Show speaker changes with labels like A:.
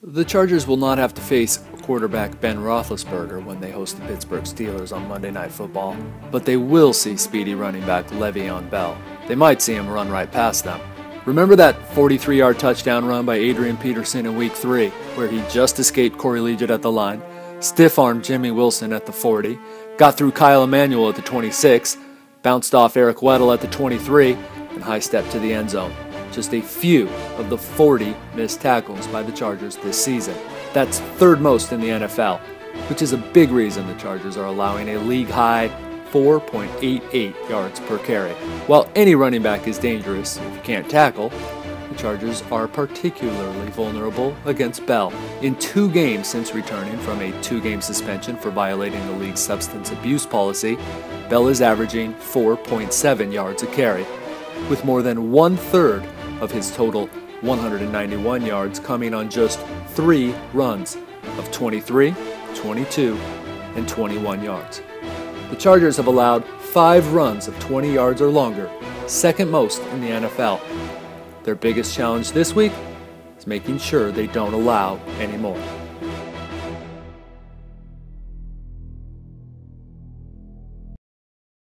A: The Chargers will not have to face quarterback Ben Roethlisberger when they host the Pittsburgh Steelers on Monday Night Football, but they will see speedy running back Le'Veon Bell. They might see him run right past them. Remember that 43-yard touchdown run by Adrian Peterson in Week 3, where he just escaped Corey Liuget at the line, stiff-armed Jimmy Wilson at the 40, got through Kyle Emanuel at the 26, bounced off Eric Weddle at the 23, and high-stepped to the end zone. Just a few of the 40 missed tackles by the Chargers this season. That's third most in the NFL, which is a big reason the Chargers are allowing a league-high 4.88 yards per carry. While any running back is dangerous if you can't tackle, the Chargers are particularly vulnerable against Bell. In 2 games since returning from a 2-game suspension for violating the league's substance abuse policy, Bell is averaging 4.7 yards a carry, with more than 1/3 of his total 191 yards coming on just 3 runs of 23, 22, and 21 yards. The Chargers have allowed 5 runs of 20 yards or longer, second most in the NFL. Their biggest challenge this week is making sure they don't allow any more.